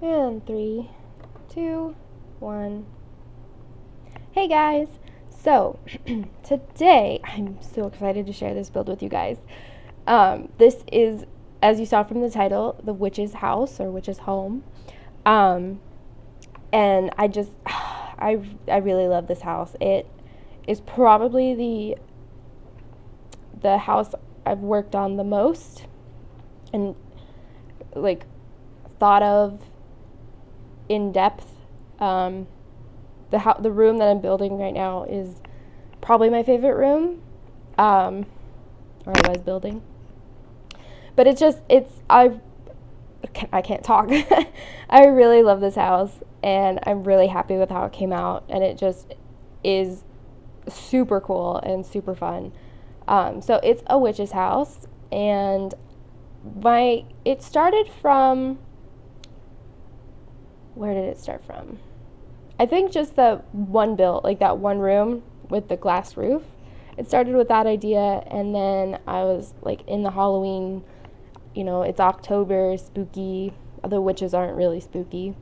And 3, 2, 1. Hey guys! So, today I'm so excited to share this build with you guys. This is, as you saw from the title, the witch's house or witch's home. And I really love this house. It is probably the house I've worked on the most and like thought of in depth. The room that I'm building right now is probably my favorite room, or I was building. But I can't talk. I really love this house, and I'm really happy with how it came out, and it just is super cool and super fun. So it's a witch's house, and it started from, where did it start from? I think just the one build, like that one room with the glass roof. It started with that idea, and then I was like in the Halloween, it's October, spooky. The witches aren't really spooky,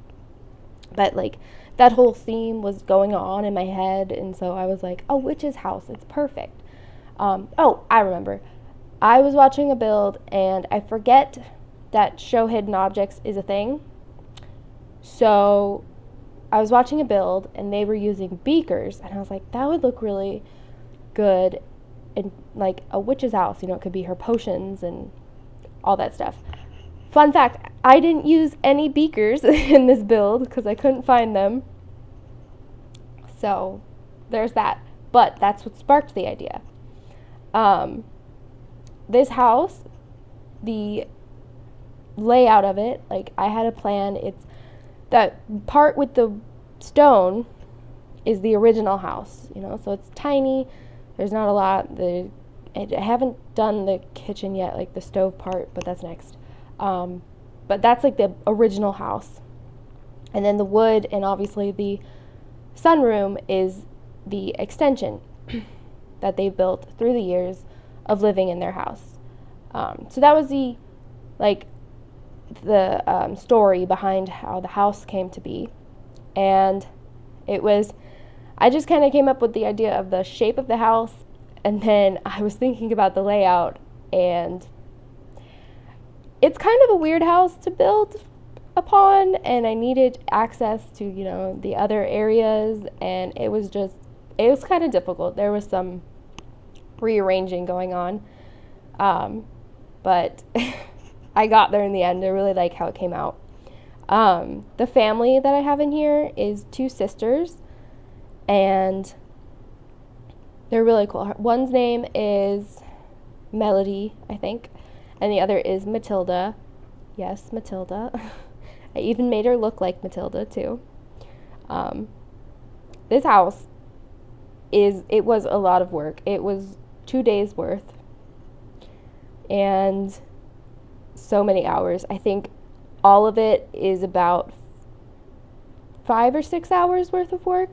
but like that whole theme was going on in my head, and so I was like, a witch's house, it's perfect. Oh, I remember. I was watching a build, and I forget that show hidden objects is a thing. So I was watching a build, and they were using beakers, and I was like, that would look really good in like a witch's house. It could be her potions and all that stuff. Fun fact, I didn't use any beakers in this build because I couldn't find them. So there's that. But that's what sparked the idea. This house, the layout of it, like I had a plan. It's that part with the stone is the original house, so it's tiny. There's not a lot. I haven't done the kitchen yet, like the stove part, but that's next. But that's like the original house. And then the wood and obviously the sunroom is the extension that they built through the years of living in their house. So that was the story behind how the house came to be. And I just kind of came up with the idea of the shape of the house, and then I was thinking about the layout, and it's kind of a weird house to build upon, and I needed access to, the other areas, and it was kind of difficult. There was some rearranging going on, but I got there in the end. I really like how it came out. The family that I have in here is 2 sisters, and they're really cool. One's name is Melody, I think, and the other is Matilda. Yes, Matilda. I even made her look like Matilda, too. This house it was a lot of work. It was 2 days worth, and so many hours. I think all of it is about 5 or 6 hours worth of work.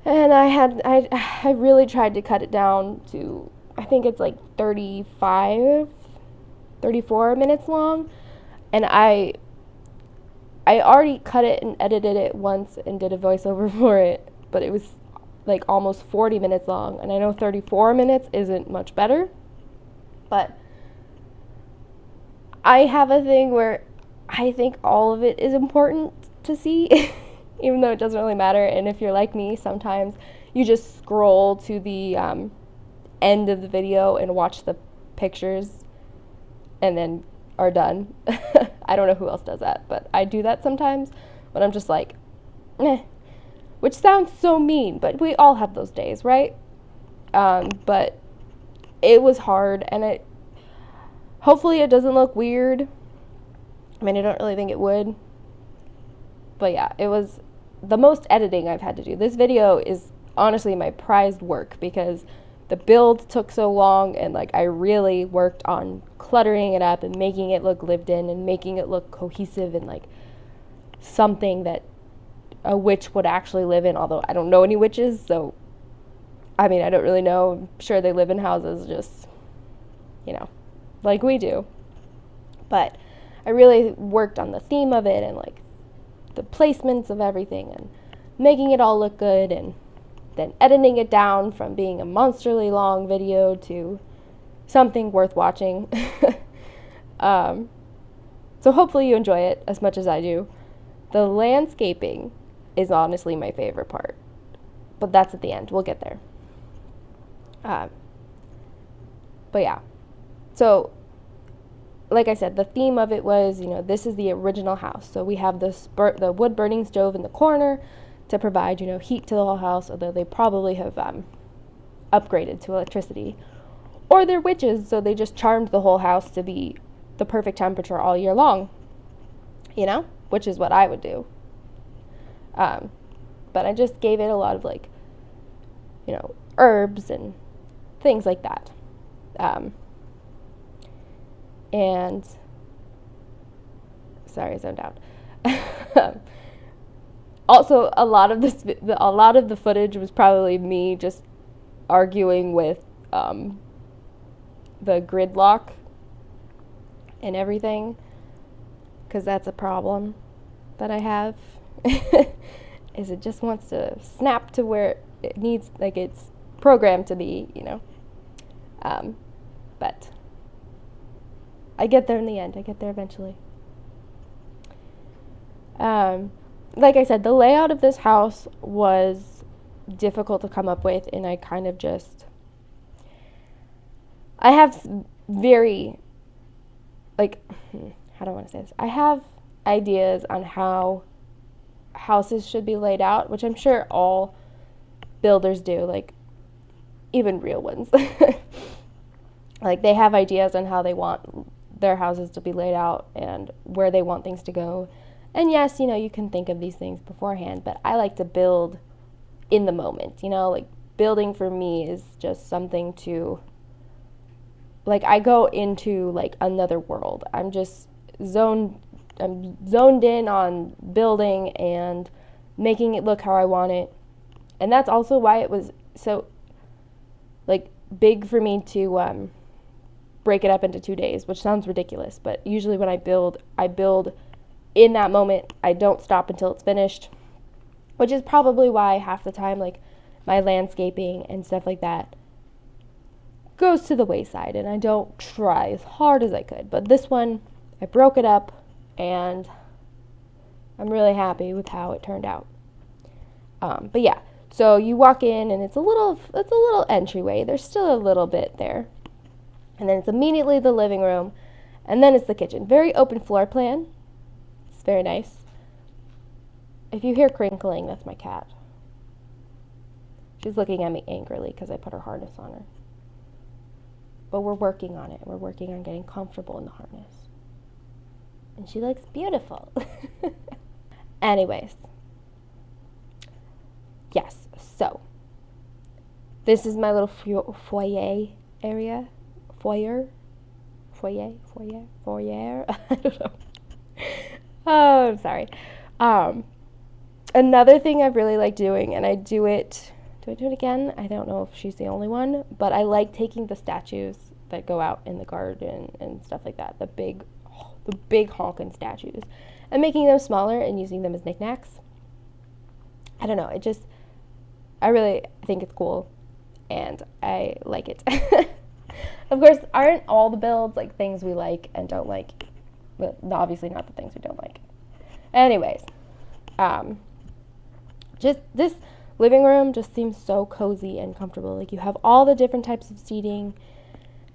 And I really tried to cut it down to, I think it's like 34 minutes long. And I already cut it and edited it once and did a voiceover for it, but it was like almost 40 minutes long. And I know 34 minutes isn't much better, but I have a thing where I think all of it is important to see, even though it doesn't really matter. And if you're like me, sometimes you just scroll to the end of the video and watch the pictures and then are done. I don't know who else does that, but I do that sometimes when I'm just like, eh, which sounds so mean, but we all have those days, right? But it was hard, and hopefully it doesn't look weird. I mean, I don't really think it would. But yeah, it was the most editing I've had to do. This video is honestly my prized work because the build took so long, and like I really worked on cluttering it up and making it look lived in and making it look cohesive and like something that a witch would actually live in, although I don't know any witches, so I mean, I don't really know. I'm sure they live in houses just, like we do. But I really worked on the theme of it and like the placements of everything and making it all look good, and then editing it down from being a monsterly long video to something worth watching. So hopefully you enjoy it as much as I do. The landscaping is honestly my favorite part, but that's at the end. We'll get there. But yeah, so like I said, the theme of it was, this is the original house. So we have the wood burning stove in the corner to provide, heat to the whole house, although they probably have upgraded to electricity. Or they're witches, so they just charmed the whole house to be the perfect temperature all year long, which is what I would do. But I just gave it a lot of like, herbs and things like that. And sorry, I zoned out. Also, a lot of the footage was probably me just arguing with the gridlock and everything, because that's a problem that I have. Is it just wants to snap to where it needs, like it's programmed to be, but I get there in the end. I get there eventually. Like I said, the layout of this house was difficult to come up with, and I kind of I have very, like, how do I want to say this? I have ideas on how houses should be laid out, which I'm sure all builders do, like, even real ones. Like, they have ideas on how they want their houses to be laid out and where they want things to go. And yes, you can think of these things beforehand, but I like to build in the moment, like building for me is just something to, like, I go into like another world. I'm zoned in on building and making it look how I want it. And that's also why it was so like big for me to break it up into 2 days, which sounds ridiculous, but usually when I build in that moment. I don't stop until it's finished, which is probably why half the time, like, my landscaping and stuff like that goes to the wayside, and I don't try as hard as I could. But this one, I broke it up, and I'm really happy with how it turned out. But yeah, so you walk in, and it's a little entryway. There's still a little bit there. And then it's immediately the living room, and then it's the kitchen. Very open floor plan. It's very nice. If you hear crinkling, that's my cat. She's looking at me angrily because I put her harness on her. But we're working on it. We're working on getting comfortable in the harness. And she looks beautiful. Anyways. Yes, so. This is my little foyer area. Foyer. I don't know. Oh, I'm sorry. Another thing I really like doing, and I do it again? I don't know if she's the only one, but I like taking the statues that go out in the garden and stuff like that, the big honking statues, and making them smaller and using them as knickknacks. I don't know, I really think it's cool, and I like it. Of course, aren't all the builds like things we like and don't like? But obviously not the things we don't like. Anyways, just this living room just seems so cozy and comfortable. Like, you have all the different types of seating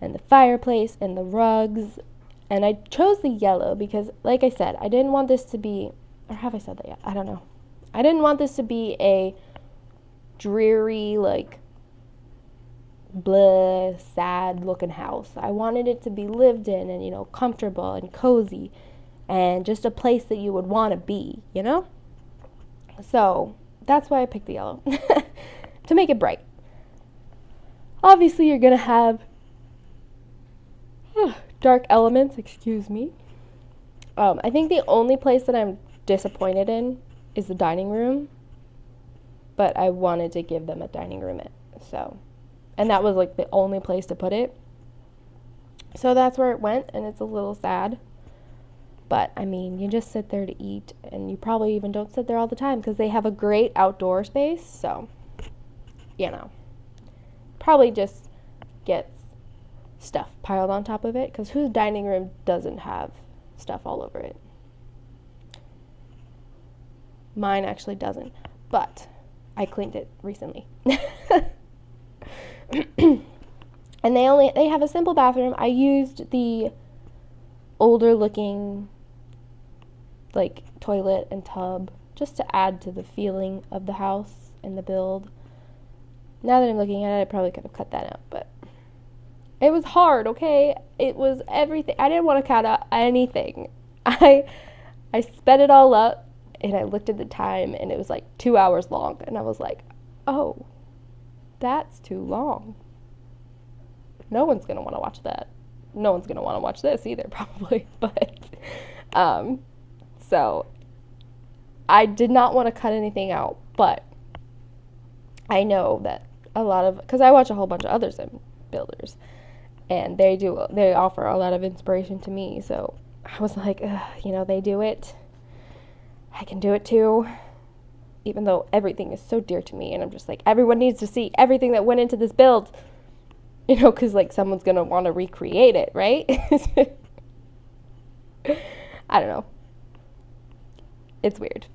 and the fireplace and the rugs. And I chose the yellow because, like I said, I didn't want this to be, or have I said that yet? I don't know. I didn't want this to be a dreary, like, blah, sad looking house. I wanted it to be lived in and, comfortable and cozy and just a place that you would want to be, So that's why I picked the yellow, to make it bright. Obviously, you're going to have dark elements, excuse me. I think the only place that I'm disappointed in is the dining room, but I wanted to give them a dining room, and that was like the only place to put it. So that's where it went, and it's a little sad. But I mean, you just sit there to eat, and you probably even don't sit there all the time because they have a great outdoor space. So, probably just gets stuff piled on top of it, because whose dining room doesn't have stuff all over it? Mine actually doesn't, but I cleaned it recently. And they have a simple bathroom. I used the older looking like toilet and tub just to add to the feeling of the house and the build. Now that I'm looking at it, I probably could have cut that out, but it was hard, okay? It was everything. I didn't want to cut out anything. I sped it all up, and I looked at the time, and it was like 2 hours long, and I was like, oh, that's too long. No one's going to want to watch that. No one's going to want to watch this either, probably. But, so I did not want to cut anything out, but I know that because I watch a whole bunch of other sim builders, and they offer a lot of inspiration to me. So I was like, they do it. I can do it too. Even though everything is so dear to me, and I'm just like, everyone needs to see everything that went into this build. Because like someone's going to want to recreate it, right? I don't know. It's weird.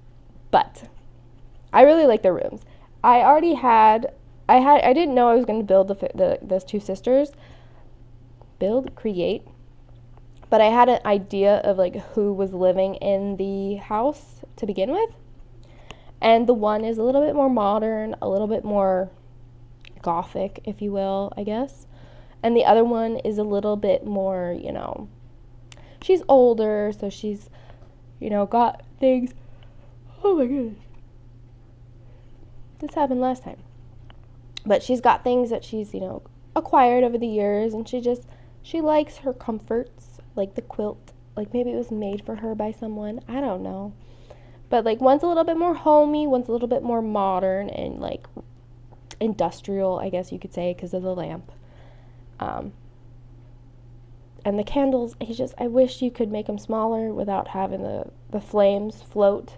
But I really like their rooms. I didn't know I was going to build those two sisters. Create. But I had an idea of like who was living in the house to begin with. And the one is a little bit more modern, a little bit more gothic, if you will, I guess. And the other one is a little bit more, she's older, so she's, got things. Oh my goodness. This happened last time. But she's got things that she's, acquired over the years, and she likes her comforts, like the quilt. Like maybe it was made for her by someone. I don't know. But like one's a little bit more homey, one's a little bit more modern and like industrial, I guess you could say, because of the lamp. And the candles, I wish you could make them smaller without having the flames float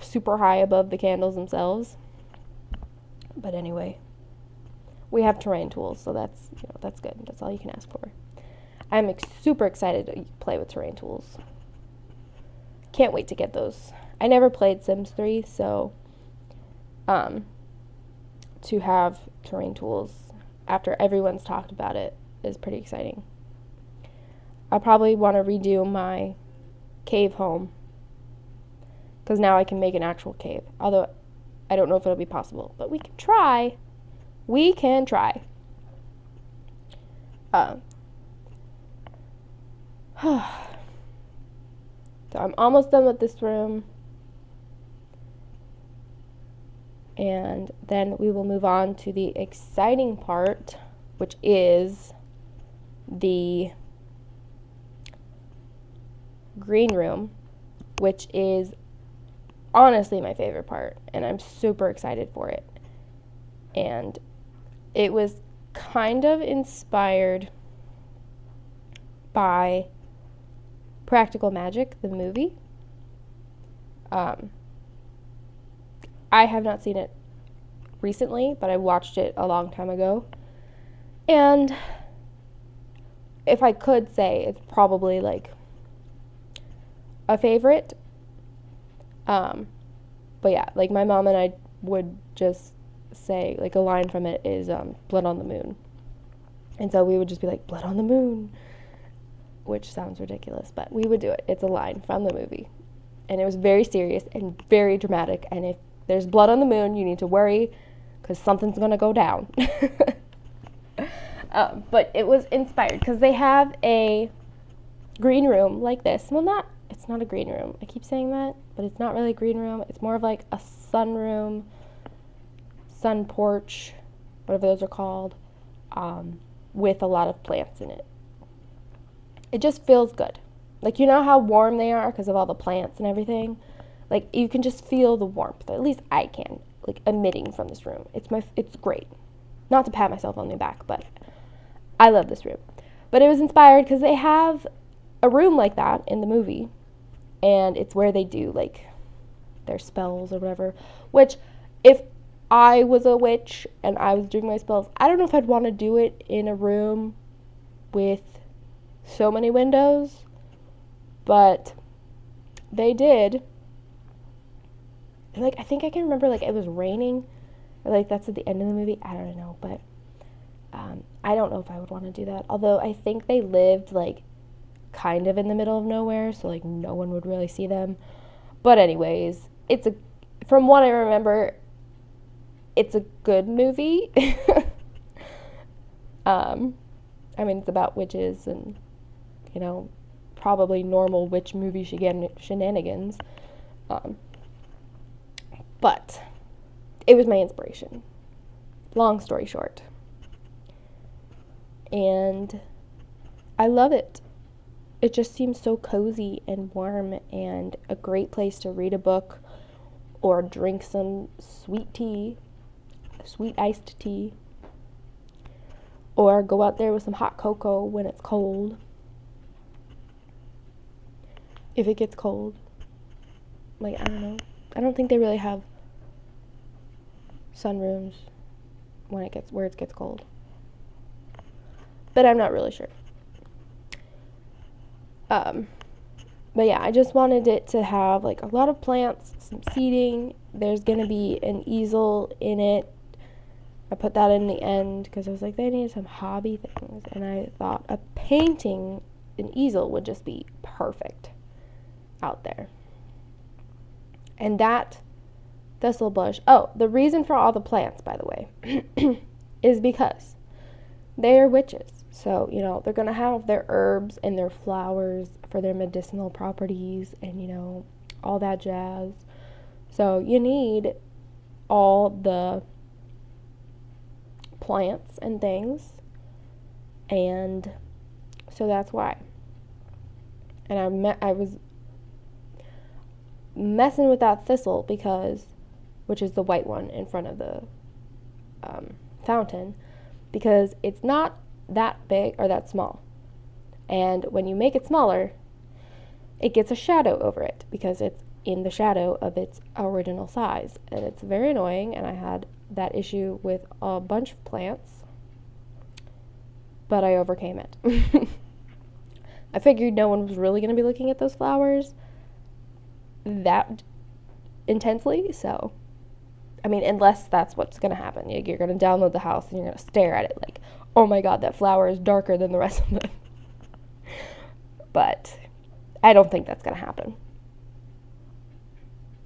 super high above the candles themselves. But anyway, we have terrain tools, so that's good. That's all you can ask for. I'm super excited to play with terrain tools. Can't wait to get those. I never played Sims 3, so to have terrain tools after everyone's talked about it is pretty exciting. I'll probably want to redo my cave home, because now I can make an actual cave. Although I don't know if it'll be possible, but we can try. We can try. So I'm almost done with this room. And then we will move on to the exciting part, which is the green room, which is honestly my favorite part, and I'm super excited for it. And it was kind of inspired by Practical Magic, the movie. I have not seen it recently, but I watched it a long time ago. And if I could say, it's probably like a favorite. But yeah, like my mom and I would just say, like a line from it is blood on the moon. And so we would just be like, blood on the moon, which sounds ridiculous, but we would do it. It's a line from the movie. And it was very serious and very dramatic. And if there's blood on the moon, you need to worry, because something's going to go down. But it was inspired because they have a green room like this. Well, it's not a green room. I keep saying that, but it's not really a green room. It's more of like a sunroom, sun porch, whatever those are called, with a lot of plants in it. It just feels good. Like, you know how warm they are because of all the plants and everything? Like, you can just feel the warmth. At least I can, like, emitting from this room. It's great. Not to pat myself on the back, but I love this room. But it was inspired because they have a room like that in the movie, and it's where they do like their spells or whatever. Which, if I was a witch and I was doing my spells, I don't know if I'd want to do it in a room with so many windows, but they did. Like, I think I can remember, like, it was raining, or like that's at the end of the movie. I don't know, but I don't know if I would want to do that. Although I think they lived like kind of in the middle of nowhere, so like no one would really see them. But anyways, from what I remember, it's a good movie. I mean, it's about witches and, you know, probably normal witch movie shenanigans. But it was my inspiration. Long story short. And I love it. It just seems so cozy and warm and a great place to read a book or drink some sweet tea, sweet iced tea, or go out there with some hot cocoa when it's cold. If it gets cold. Like, I don't know. I don't think they really have sunrooms where it gets cold. But I'm not really sure. But yeah, I just wanted it to have like a lot of plants, some seating. There's gonna be an easel in it. I put that in the end because I was like, they need some hobby things, and I thought a painting, an easel would just be perfect out there. And that thistle bush. Oh, the reason for all the plants, by the way, is because they are witches. So, you know, they're going to have their herbs and their flowers for their medicinal properties and, you know, all that jazz. So you need all the plants and things. And so that's why. And I was messing with that thistle which is the white one in front of the fountain, because it's not that big or that small. And when you make it smaller, it gets a shadow over it because it's in the shadow of its original size. And it's very annoying, and I had that issue with a bunch of plants, but I overcame it. I figured no one was really going to be looking at those flowers that intensely, so I mean, unless that's what's going to happen. You're going to download the house and you're going to stare at it like, oh my god, that flower is darker than the rest of them. But I don't think that's going to happen.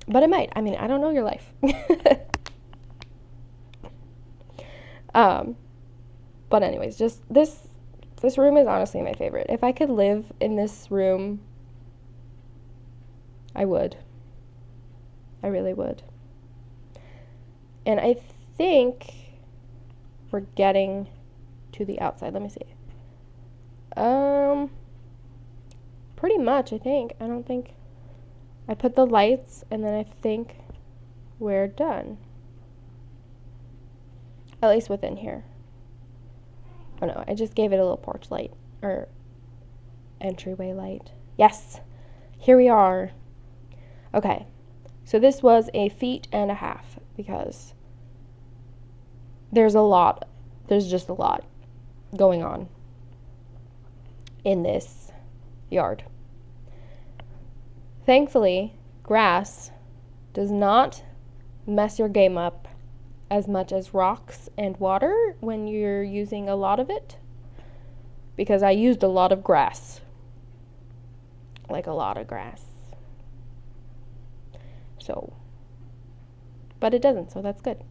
But it might. I mean, I don't know your life. But anyways, just this room is honestly my favorite. If I could live in this room, I would. I really would. And I think we're getting to the outside. Let me see. Pretty much, I think. I don't think I put the lights, and then I think we're done. At least within here. Oh no, I just gave it a little porch light, or entryway light. Yes, here we are. Okay, so this was 1.5 feet because there's just a lot going on in this yard. Thankfully, grass does not mess your game up as much as rocks and water when you're using a lot of it, because I used a lot of grass. Like a lot of grass. So, but it doesn't, so that's good.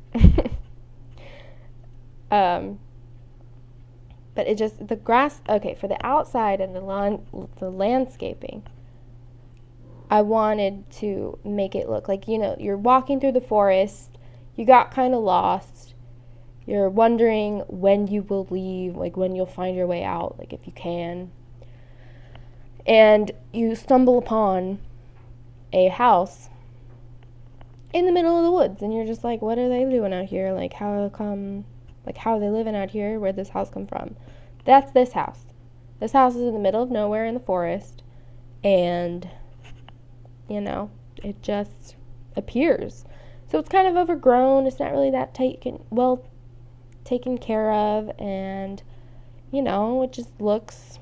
But it just, the grass, okay, for the outside and the landscaping, I wanted to make it look like, you know, you're walking through the forest, you got kind of lost, you're wondering when you will leave, like when you'll find your way out, like if you can, and you stumble upon a house in the middle of the woods, and you're just like, what are they doing out here? Like, how are they living out here? Where'd this house come from? That's this house. This house is in the middle of nowhere in the forest, and, you know, it just appears. So it's kind of overgrown. It's not really that well taken care of, and, you know, it just looks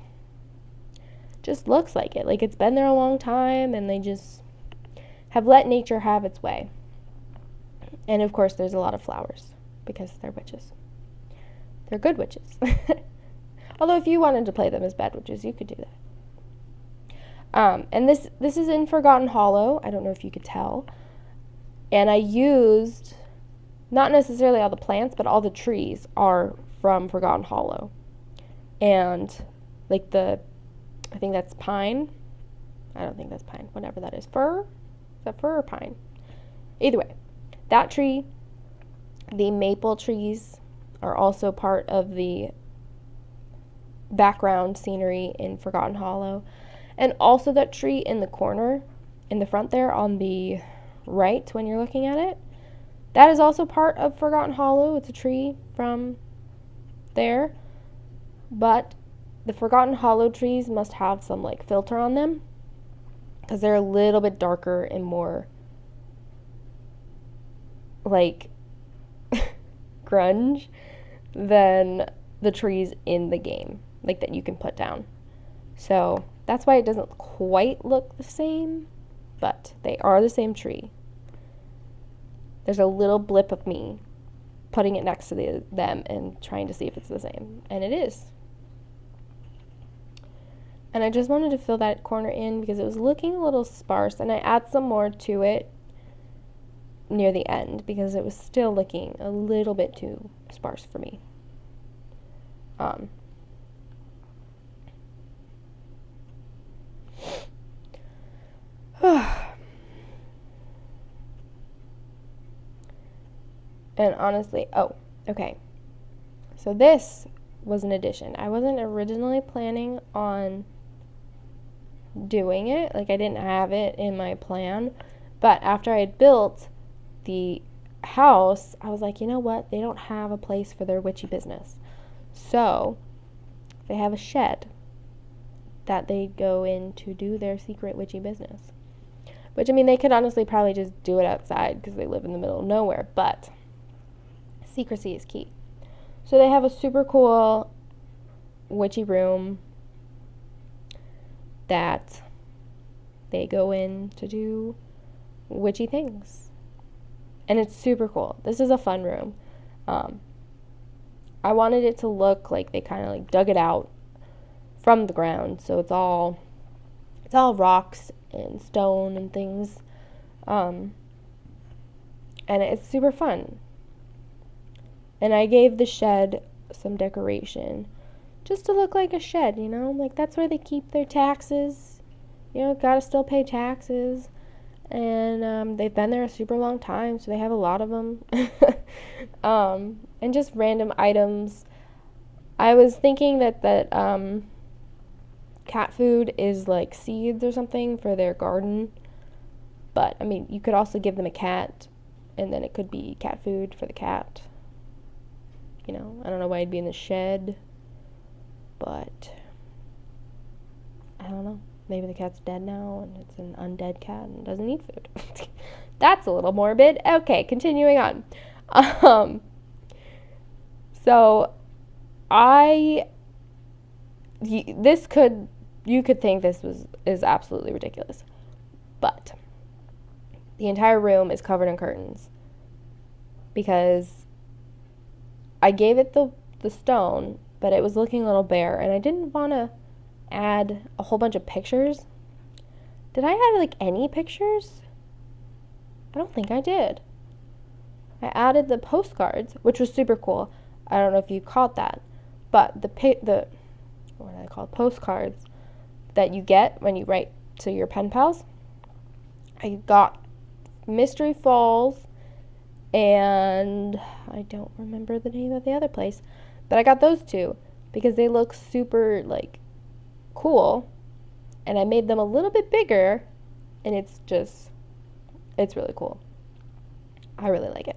like it. Like it's been there a long time, and they just have let nature have its way. And of course, there's a lot of flowers because they're witches. They're good witches. Although if you wanted to play them as bad witches, you could do that. And this is in Forgotten Hollow. I don't know if you could tell. And I used, not necessarily all the plants, but all the trees are from Forgotten Hollow. And like I think that's pine. I don't think that's pine. Whatever that is. Fir? Is that fir or pine? Either way, that tree, the maple trees are also part of the background scenery in Forgotten Hollow. And also that tree in the corner, in the front there on the right when you're looking at it, that is also part of Forgotten Hollow. It's a tree from there. But the Forgotten Hollow trees must have some like filter on them because they're a little bit darker and more like grunge than the trees in the game, like that you can put down. So that's why it doesn't quite look the same, but they are the same tree. There's a little blip of me putting it next to them and trying to see if it's the same, and it is. And I just wanted to fill that corner in because it was looking a little sparse, and I add some more to it near the end because it was still looking a little bit too sparse for me. And honestly, okay. So this was an addition. I wasn't originally planning on doing it. Like I didn't have it in my plan. But after I had built the house, I was like, you know what? They don't have a place for their witchy business. So they have a shed that they go in to do their secret witchy business. Which, I mean, they could honestly probably just do it outside because they live in the middle of nowhere. But secrecy is key. So they have a super cool witchy room that they go in to do witchy things. And it's super cool. This is a fun room. I wanted it to look like they kind of like dug it out from the ground. So it's all rocks and stone and things. And it's super fun. And I gave the shed some decoration just to look like a shed, you know? Like, that's where they keep their taxes. You know, gotta still pay taxes. And they've been there a super long time, so they have a lot of them. And just random items. I was thinking that cat food is like seeds or something for their garden. But, I mean, you could also give them a cat, and then it could be cat food for the cat. You know, I don't know why it'd be in the shed, but I don't know. Maybe the cat's dead now and it's an undead cat and doesn't need food. That's a little morbid. Okay, continuing on. So you could think this is absolutely ridiculous, but the entire room is covered in curtains because I gave it the stone, but it was looking a little bare, and I didn't want to add a whole bunch of pictures. Did I add like any pictures? I don't think I did. I added the postcards, which was super cool. I don't know if you caught that, but the what are they called? Postcards that you get when you write to your pen pals. I got Mystery Falls, and I don't remember the name of the other place, but I got those two because they look super like cool, and I made them a little bit bigger, and it's really cool. I really like it.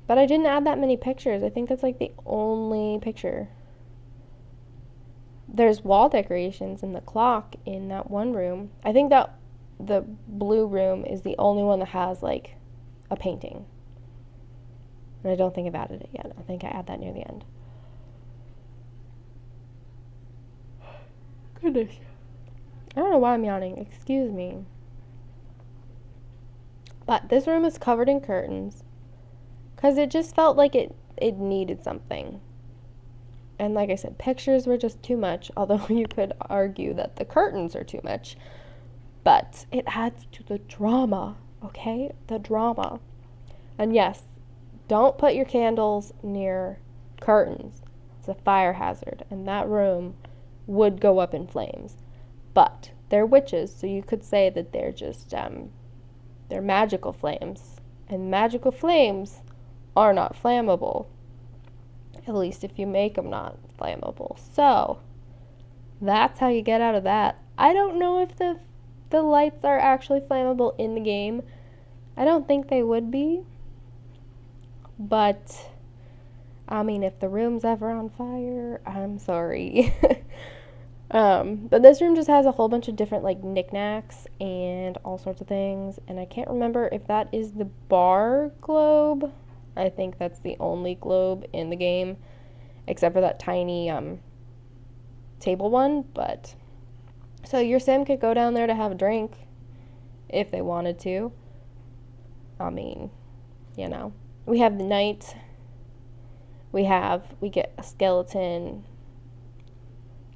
But I didn't add that many pictures. I think that's like the only picture there's wall decorations and the clock in that one room. I think that the blue room is the only one that has like a painting. And I don't think I've added it yet. I think I add that near the end. Goodness. I don't know why I'm yawning. Excuse me. But this room is covered in curtains because it just felt like it needed something. And like I said, pictures were just too much, although you could argue that the curtains are too much. But it adds to the drama, okay? The drama. And yes, don't put your candles near curtains. It's a fire hazard, and that room would go up in flames. But they're witches, so you could say that they're just, they're magical flames. And magical flames are not flammable. At least if you make them not flammable. So, that's how you get out of that. I don't know if the lights are actually flammable in the game. I don't think they would be. But, I mean, if the room's ever on fire, I'm sorry. But this room just has a whole bunch of different, like, knickknacks and all sorts of things. And I can't remember if that is the bar globe. I think that's the only globe in the game, except for that tiny table one. But so your sim could go down there to have a drink if they wanted to. I mean, you know, we have the knight. We get a skeleton.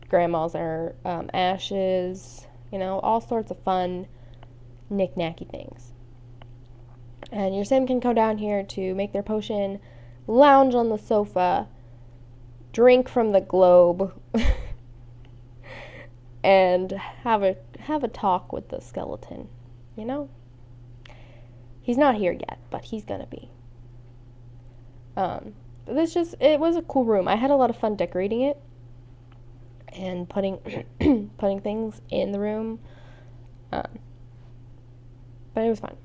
Grandma's are ashes. You know, all sorts of fun knick-knacky things. And your sim can come down here to make their potion, lounge on the sofa, drink from the globe, and have a talk with the skeleton, you know? He's not here yet, but he's gonna be. It was a cool room. I had a lot of fun decorating it and putting putting things in the room. But it was fun.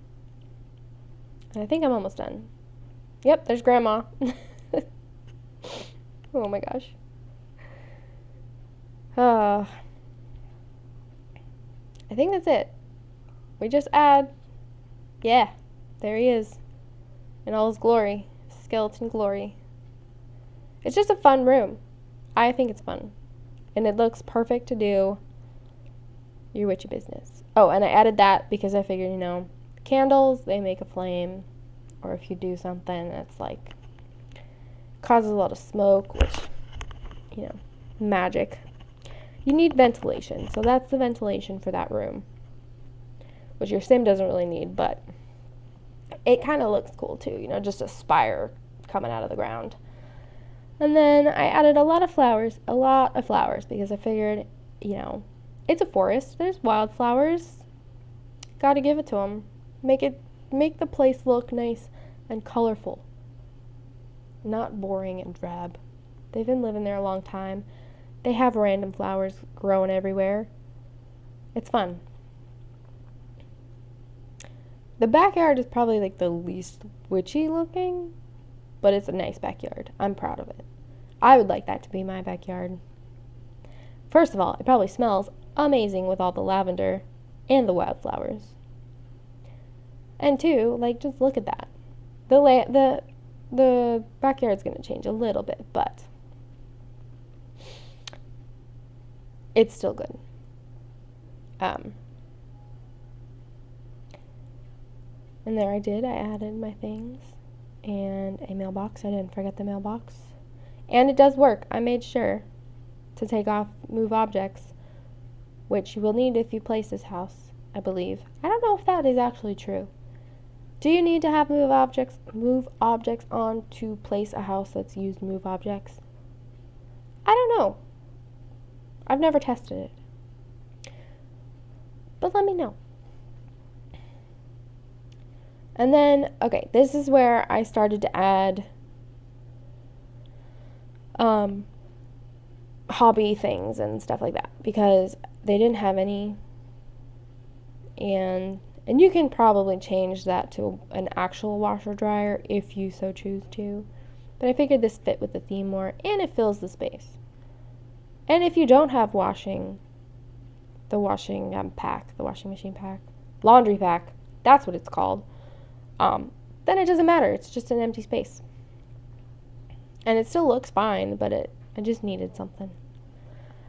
And I think I'm almost done. Yep, there's Grandma. Oh my gosh. I think that's it. We just add, yeah, there he is. In all his glory. Skeleton glory. It's just a fun room. I think it's fun. And it looks perfect to do your witchy business. Oh, and I added that because I figured, you know, candles, they make a flame, or if you do something that's like causes a lot of smoke, which, you know, magic, you need ventilation. So that's the ventilation for that room, which your sim doesn't really need, but it kind of looks cool too, you know, just a spire coming out of the ground. And then I added a lot of flowers because I figured, you know, it's a forest, there's wildflowers, gotta give it to them. Make the place look nice and colorful, not boring and drab. They've been living there a long time. They have random flowers growing everywhere. It's fun. The backyard is probably like the least witchy looking, but it's a nice backyard. I'm proud of it. I would like that to be my backyard. First of all, it probably smells amazing with all the lavender and the wildflowers. And two, like, just look at that. The backyard's going to change a little bit, but it's still good. And there I added my things and a mailbox. I didn't forget the mailbox. And it does work. I made sure to move objects, which you will need if you place this house, I believe. I don't know if that is actually true. Do you need to have move objects on to place a house that's used move objects? I don't know. I've never tested it. But let me know. And then, okay, this is where I started to add hobby things and stuff like that, because they didn't have any, and you can probably change that to an actual washer dryer if you so choose to, but I figured this fit with the theme more, and it fills the space. And if you don't have the washing pack, the washing machine pack, laundry pack, that's what it's called, then it doesn't matter. It's just an empty space. And it still looks fine, but I just needed something.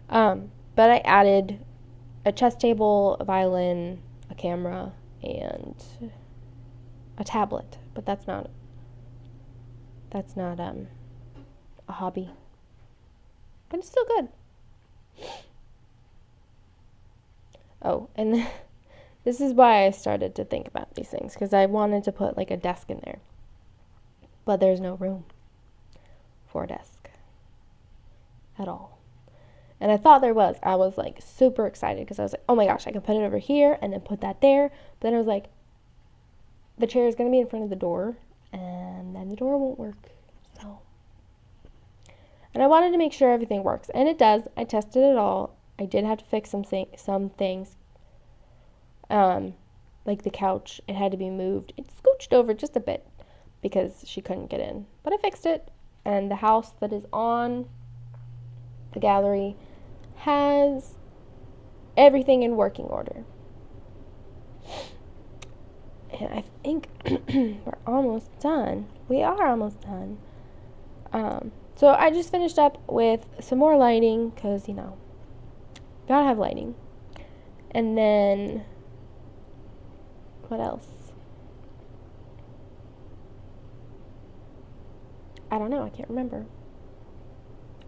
But I added a chess table, a violin, a camera, and a tablet. But that's not a hobby. But it's still good. Oh, and this is why I started to think about these things, because I wanted to put like a desk in there. But there's no room for a desk at all. And I thought there was. I was like super excited because I was like, oh my gosh, I can put it over here and then put that there. But then I was like, the chair is going to be in front of the door and then the door won't work. So, and I wanted to make sure everything works. And it does. I tested it all. I did have to fix some things. Like the couch, it had to be moved. It scooched over just a bit because she couldn't get in. But I fixed it. And the house that is on the gallery has everything in working order. And I think we're almost done. We are almost done. So I just finished up with some more lighting because, gotta have lighting. And then, what else? I don't know. I can't remember.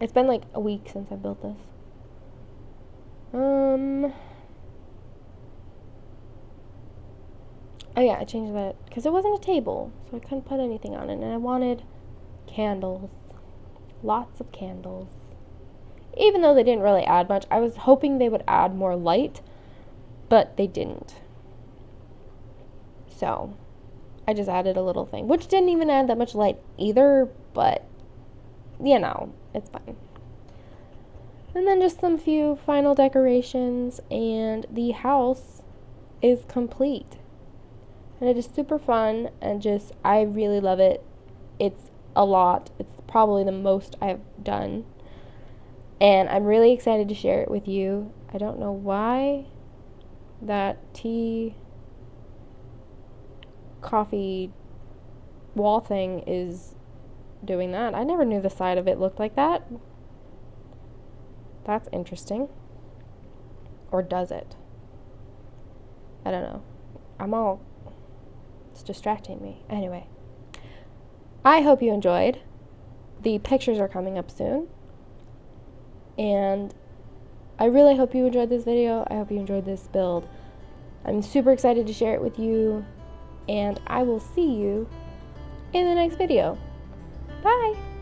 It's been like a week since I built this. Oh yeah, I changed that because it wasn't a table, so I couldn't put anything on it, and I wanted candles. Lots of candles. Even though they didn't really add much, I was hoping they would add more light, but they didn't. So, I just added a little thing, which didn't even add that much light either, but, it's fine. And then just some few final decorations, and the house is complete. And it is super fun, and I really love it. It's a lot. It's probably the most I've done. And I'm really excited to share it with you. I don't know why that coffee wall thing is doing that. I never knew the side of it looked like that. That's interesting. Or does it? I don't know. It's distracting me. Anyway, I hope you enjoyed. The pictures are coming up soon. And I really hope you enjoyed this video. I hope you enjoyed this build. I'm super excited to share it with you. And I will see you in the next video. Bye!